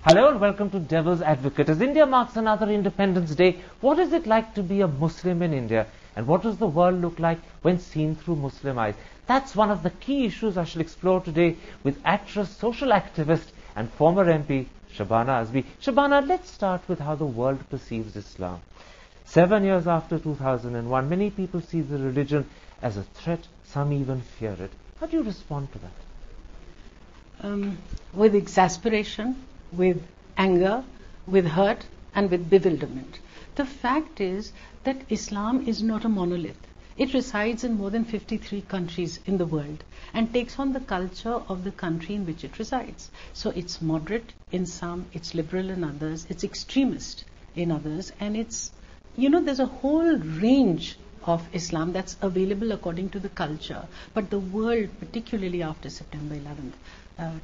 Hello and welcome to Devil's Advocate. As India marks another Independence Day, what is it like to be a Muslim in India? And what does the world look like when seen through Muslim eyes? That's one of the key issues I shall explore today with actress, social activist and former MP Shabana Azmi. Shabana, let's start with how the world perceives Islam. 7 years after 2001, many people see the religion as a threat, some even fear it. How do you respond to that? With exasperation, with anger, with hurt, and with bewilderment. The fact is that Islam is not a monolith. It resides in more than 53 countries in the world and takes on the culture of the country in which it resides. So it's moderate in some, it's liberal in others, it's extremist in others, and it's, there's a whole range of Islam that's available according to the culture. But the world, particularly after September 11th,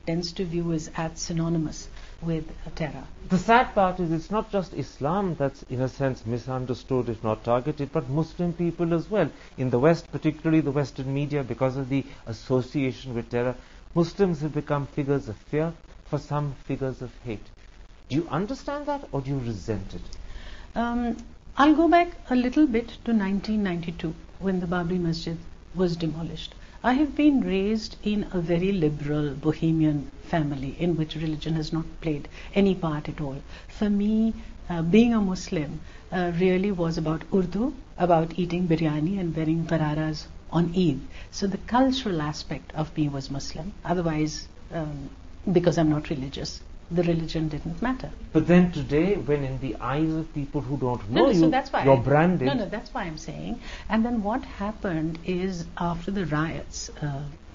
tends to view as synonymous with terror. The sad part is it's not just Islam that's in a sense misunderstood, if not targeted, but Muslim people as well. In the West, particularly the Western media, because of the association with terror, Muslims have become figures of fear, for some figures of hate. Do you understand that or do you resent it? I'll go back a little bit to 1992 when the Babri Masjid was demolished. I have been raised in a very liberal Bohemian family in which religion has not played any part at all. For me, being a Muslim really was about Urdu, about eating biryani and wearing qararas on Eid. So the cultural aspect of me was Muslim. Otherwise, because I'm not religious, the religion didn't matter. But then today, when in the eyes of people who don't know so that's why you're branded. No, that's why I'm saying. And then what happened is after the riots,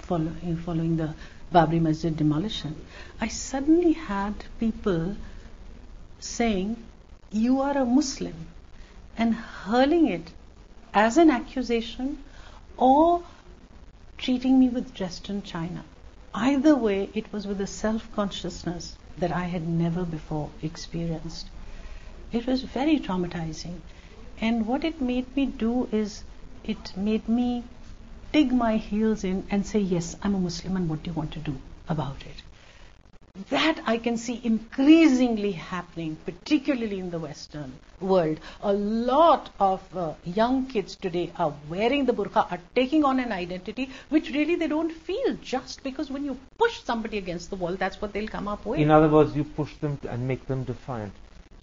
following the Babri Masjid demolition, I suddenly had people saying, "You are a Muslim," and hurling it as an accusation or treating me with Western China. Either way, it was with a self-consciousness that I had never before experienced. It was very traumatizing. And what it made me do is, it made me dig my heels in and say, yes, I'm a Muslim, and what do you want to do about it? That I can see increasingly happening, particularly in the Western world. A lot of young kids today are wearing the burqa, are taking on an identity which really they don't feel, just because when you push somebody against the wall, that's what they'll come up with. In other words, you push them and make them defiant.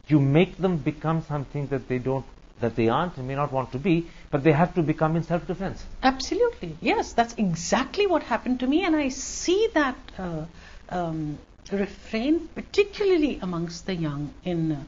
You make them become something that they aren't and may not want to be, but they have to become in self-defense. Absolutely. Yes, that's exactly what happened to me, and I see that refrain particularly amongst the young in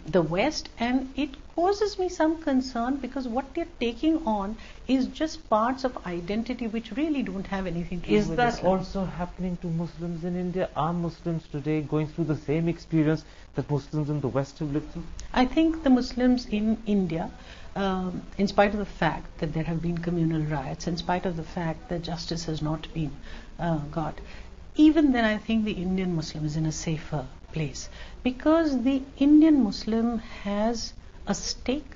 the West, and it causes me some concern because what they're taking on is just parts of identity which really don't have anything to do with Islam. Is that also happening to Muslims in India? Are Muslims today going through the same experience that Muslims in the West have lived through? I think the Muslims in India, in spite of the fact that there have been communal riots, in spite of the fact that justice has not been got, even then I think the Indian Muslim is in a safer place, because the Indian Muslim has a stake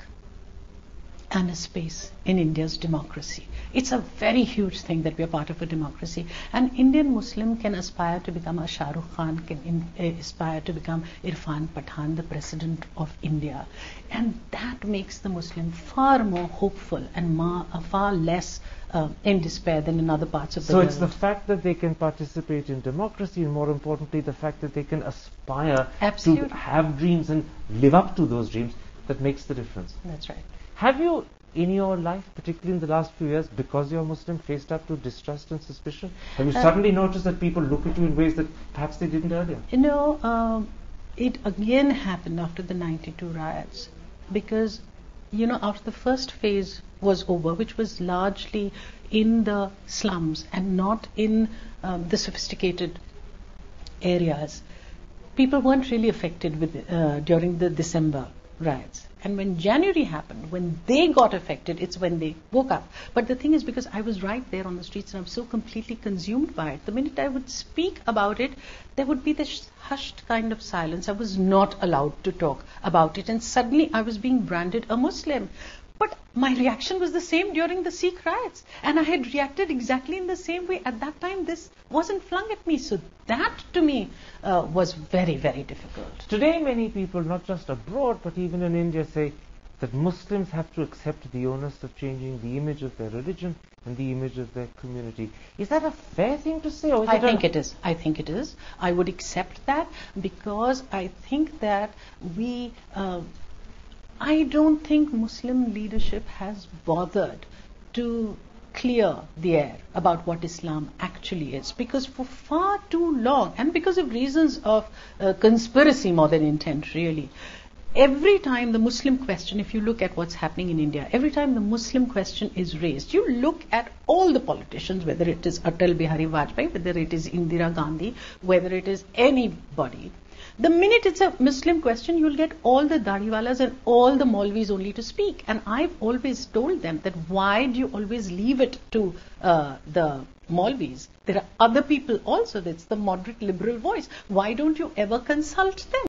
and a space in India's democracy. It's a very huge thing that we are part of a democracy. An Indian Muslim can aspire to become a Shah Rukh Khan, can aspire to become Irfan Pathan, the President of India. And that makes the Muslim far more hopeful and far less in despair than in other parts of the world. So it's the fact that they can participate in democracy, and more importantly, the fact that they can aspire Absolutely. to have dreams and live up to those dreams, that makes the difference. That's right. Have you, in your life, particularly in the last few years, because you're Muslim, faced up to distrust and suspicion? Have you suddenly noticed that people look at you in ways that perhaps they didn't earlier? It again happened after the 92 riots, because after the first phase was over, which was largely in the slums and not in the sophisticated areas, people weren't really affected during the December riots. And when January happened, when they got affected, it's when they woke up. But the thing is, because I was right there on the streets and I was so completely consumed by it, the minute I would speak about it, there would be this hushed kind of silence. I was not allowed to talk about it, and suddenly I was being branded a Muslim. But my reaction was the same during the Sikh riots, and I had reacted exactly in the same way. At that time, this wasn't flung at me. So that, to me, was very, very difficult. Today, many people, not just abroad, but even in India, say that Muslims have to accept the onus of changing the image of their religion and the image of their community. Is that a fair thing to say? Or is I think it is. I think it is. I would accept that, because I think that I don't think Muslim leadership has bothered to clear the air about what Islam actually is, because for far too long, and because of reasons of conspiracy more than intent really, every time the Muslim question, if you look at what's happening in India, every time the Muslim question is raised, you look at all the politicians, whether it is Atal Bihari Vajpayee, whether it is Indira Gandhi, whether it is anybody, the minute it's a Muslim question, you'll get all the Dadiwalas and all the Maulvis only to speak. And I've always told them that why do you always leave it to the Maulvis? There are other people also. That's the moderate liberal voice. Why don't you ever consult them?